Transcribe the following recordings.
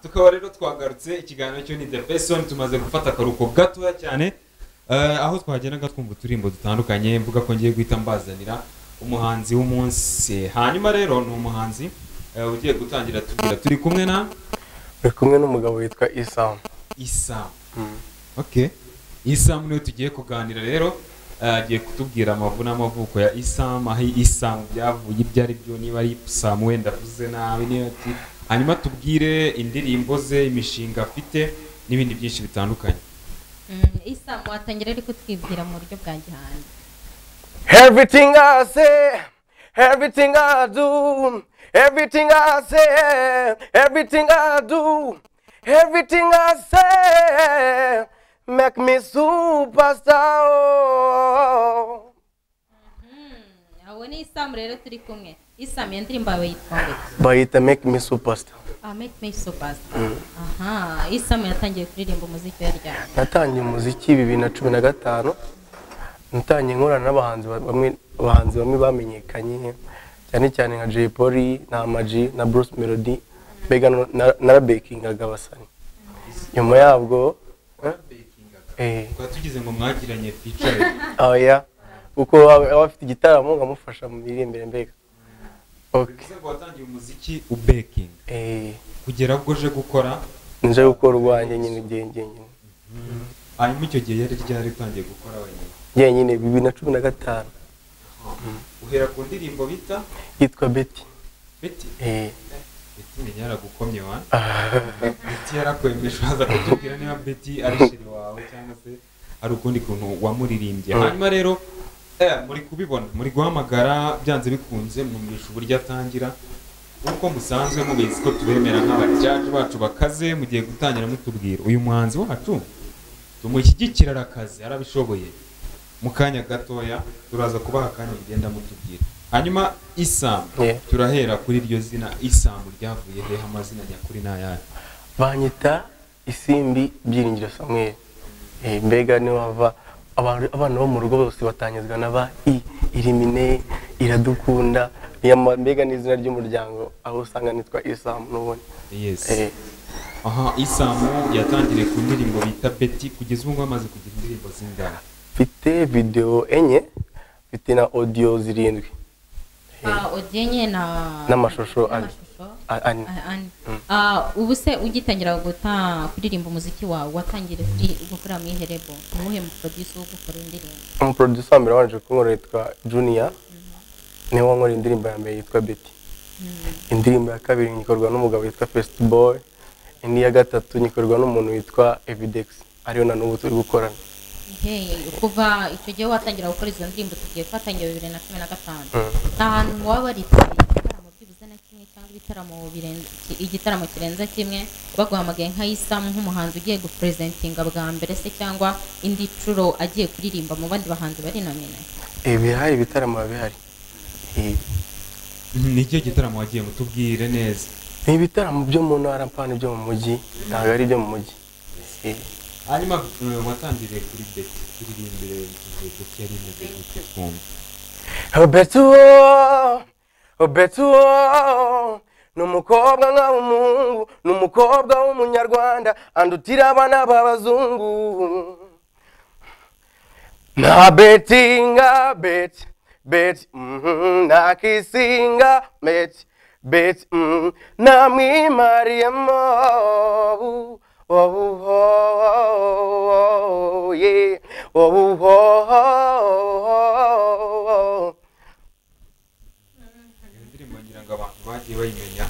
tukaba rero twagarutse ikiganiro cyo ni The Person tumaze gufata akaruko gatoya cyane aho twagendaga twumva uturimbo dutandukanye mvuga ko ngiye guhita mbazanira umuhanzi w'umunsi hanyuma rero ni umuhanzi ugiye gutangira tubwira turi kumwe n'umugabo witwa Eesam. Okay, Eesam niwe tugiye kuganira rero agiye kutubwira amavuna n'amavuko ya Eesam aho Eesam byavuye ibyari byo niba ari Eesam wenda vuze nabi niyo ati hanyuma tubwire indirimbo ze imishinga afite n'ibindi byinshi bitandukanye. Eesam watangira ariko twibwira mu buryo bwa gihanga. Everything I say, everything I do, everything I say, everything I do, everything I say make me superstar. Aho ni Eesam rero turi kumwe. Eesam indirimbo yawe yitwa bayita make me superstar. Make me superstar. Eesam yatangiye kuririmba umuziki ryari? Natangiye umuziki 2015. Natangiye nkorana n'abahanzi bamwe bamenyekanye cyane nka J Polly na Amaji na Bruce Melody bega na bakingaga basani. Nyuma yabwo tugize ngo mwagiranye feature. Yeah. Uko abafite igitaramo ngamufasha mu miririmbire mbega. Okay. Ngo watangiye umuziki ubaking. Kugera ubwo je gukora nje gukora urwanje nyine nyine. Hanyuma icyo gihe yari ryari utangiye gukora wenyine? Nyine 2015. Uhera ku ndirimbo bita yitwa Betty. Betty? Betty ni yaragukomye wa? Betty yarakwemesha haza kutubwira niba Betty ari shiri wawe cyangwa se ari ukundi kuntu wamuririmbye. Hanyuma rero muri kubibona muri guhamagara byanze bikunze mwumvisha uburyo atangira uko musanzwe mubizi ko tubemera nk'abajaji bacu bakaze mugiye gutangira mutubwira uyu muhanzi wacu tumushyigikira arakaze arabishoboye mu kanya gatoya turaza kubaha akanya bigenda mutubwira hanyuma Eesam turahera kuri iryo zina Eesam ryavuye he amazina nyakuri n'ayandi banyita Isimbi Byiringiro Samuel mbega ni wava abana bo mu rugo bose batanyizwa naba irimine iradukunda mbega n'izina ry'umuryango aho usanga nitwa Eesam n'ubundi. Yes. Eesam yatangiriye ku ndirimbo bita Betty kugeza ubu amaze kugira indirimbo zingana. Mfite video enye mfite na audio 7. Audio enye n'amashusho ani. Ubu se ugitangira kuririmba umuziki wawe watangira gukora mu iherebo umuhe mu producer wo gukora indirimbo? Mu producer mbere wanje kunkora yitwa Junior niwe wankora indirimbo ya mbere yitwa Betty. Indirimbo ya kabiri nyikorwa n'umugabo witwa First Boy. Indi ya gatatu nyikorwa n'umuntu witwa Evidex ariyo na n'ubu turi gukorana. Kuva icyo gihe watangira gukora izo ndirimbo tugiye twatangiye 2015 ahantu waba ari igitaramo by'ubuze na kimwe cyangwa igitaramo kirenze kimwe baguhamagaye nka Eesam nk'umuhanzi ugiye gupresentinga bwa mbere se cyangwa indi curo agiye kuririmba mu bandi bahanzi bari nomine? Bihari ibitaramo bihari. Ni cyo gitaramo wagiye mutubwire neza? Ni ibitaramo byo mu ntara mpano byo mu mujyi ntabwo ari byo mu mujyi. Hanyuma watangiriye kuri Betty kuririmbire igihe cyari imeze gute twumva? Betty n'umukobwa nk'umuhungu n'umukobwa w'umunyarwanda andutira abana b'abazungu. Na Bettinga Betty nakisinga Betty namwimariyemo yeah indirimbo ngira ngo abantu bagiye bayimenya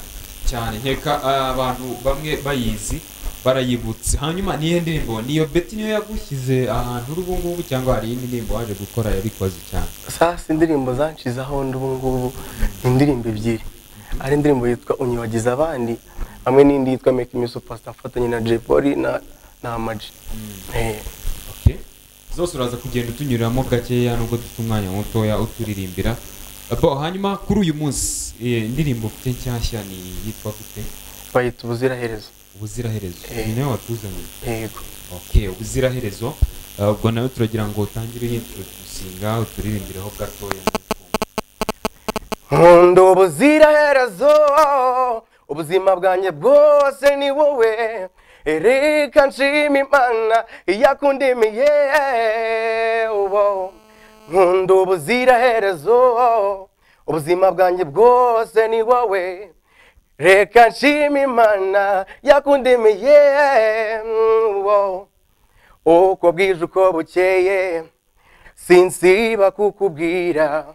cyane nkeka abantu bamwe bayizi barayibutse hanyuma niyo ndirimbo niyo Betty niyo yagushyize ahantu ubu ngubu cyangwa hari indi ndirimbo waje gukora yabikoze cyane? Sasa indirimbo zanshizaho ubu ngubu indirimbo ebyiri ari indirimbo yitwa Unyibagiza abandi hamwe n'indi yitwa Make Me Superstar mfatanye na J Polly na Amaji. Okay, zose uraza kugenda utunyuriramo gakeya nubwo dufite umwanya mutoya uturirimbira. Hanyuma kuri uyu munsi indirimbo ufite nshyashya ni yitwa gute? Bayita Ubuziraherezo. Ubuziraherezo ni nayo watuzanye? Yego. Okay, Ubuziraherezo ubwo nawe turagira ngo utangire introducinga uturirimbireho gatoya. Nkunda ubuziraherezo ubuzima bwanjye bwose ni wowe reka nshima imana yakundimiye nkunda ubuziraherezo ubuzima bwanjye bwose ni wowe reka nshima imana yakundimiye uko bwije uko bukeye sinsiba kukubwira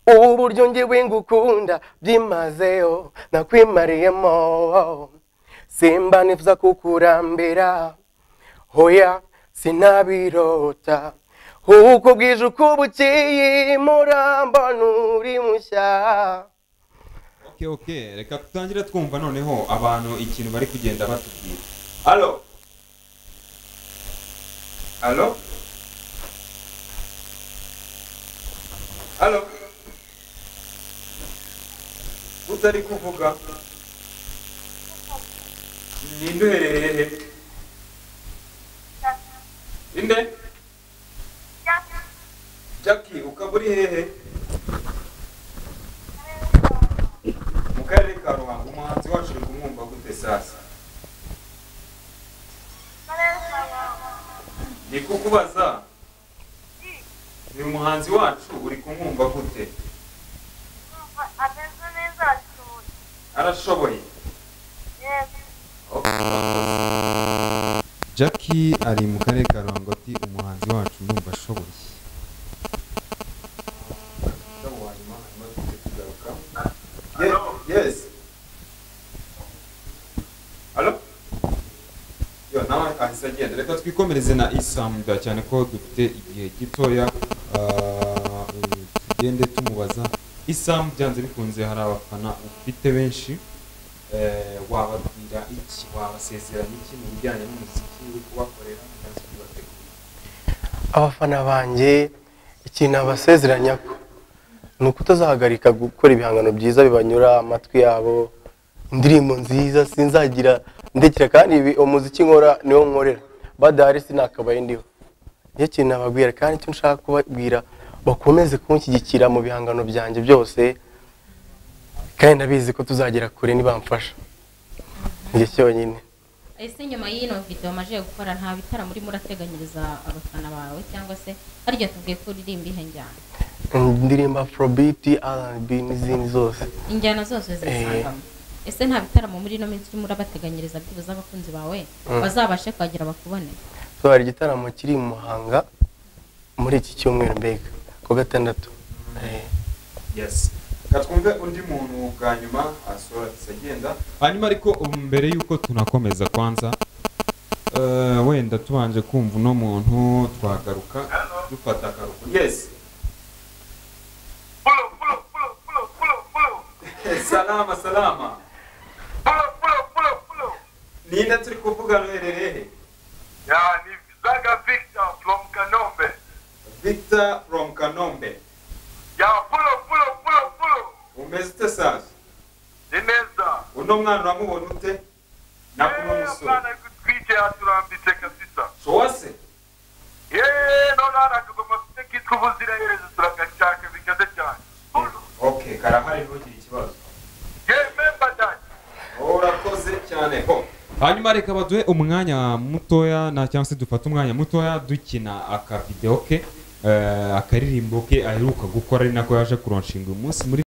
uburyo njyewe ngukunda byimazeyo nakwimariyemo simba nifuza kukurambira hoya sinabirota uko bwije uko bukeye murambona uri mushya. Okay, reka tutangire twumva noneho abantu ikintu bari kugenda batubwira. Allo Allo Allo utari kuvuga ninde uherereye inde Jackie ukaburi hehe mu karere ka Ruhango umuhanzi wacu uri kumwumva gute sasa ni kukubaza ni umuhanzi wacu uri kumwumva gute arashoboye Jackie ari mu karere ka Ruhango ati umuhanzi wacu ndumva ashoboye. Yes. Allo? Yo nawe ahise agenda reka twikomereze na Eesam cyane ko dufite igihe gitoya tugende tumubaza Eesam byanze bikunze hari abafana ufite benshi wababwira iki wabasezeranya iki mu bijyanye n'umuziki uri kubakorera cyangwa kubategura abafana banjye ikintu abasezeranya ni ukutazahagarika gukora ibihangano byiza bibanyura amatwi yabo indirimbo nziza sinzagira ndekera kandi umuziki nkora niwo nkorera badahari sinakabaye ndiho niyo kintu nababwira kandi icyo nshaka kubabwira bakomeze kunshyigikira mu bihangano byanjye byose kandi ndabizi ko tuzagera kure nibamfasha njye cyonyine. ese nyuma y'ino video amaje gukora nta bitara muri murateganyiriza abafana bawe cyangwa se harya tubwiye ko uririmba ihe njyana indirimbo Afrobeat R&B n'izindi zose injyana zose zisangamo ese nta bitaramo muri ino minsi murabateganyiriza bw'ubuza abakunzi bawe bazabashe kwagira bakubone so hari igitaramo kiri mu Muhanga muri iki cyumweru mbega ko gatandatu yes katwumve undi muntu bwa nyuma asora kisagenda hanyuma ariko mbere yuko tunakomeza kwanza wenda tubanje kumva no muntu twagaruka dufata akaruko. Yes. Salama salama. Nina turi kuvugana uherereye? Ya ni Zaga Victor from Kanombe. Victor from Kanombe. Ya pulo. Umeze sasa? Ineza. Uno mwana wamubona ute? Nakuno musoro. Mwana kutwite aturambitse kabisa. Showase? Nona tugomba kwitwa ubuzira yerezo turagashaka bikaze cyane. Okay, karahari ntugire ikibazo. Remember that. Urakoze cyane ho. Hanyuma reka baduhe umwanya mutoya na cyangwa se dufata umwanya mutoya dukina aka video ke akaririmbo ke aheruka gukora ari nako yaje kuronshinga umunsi muri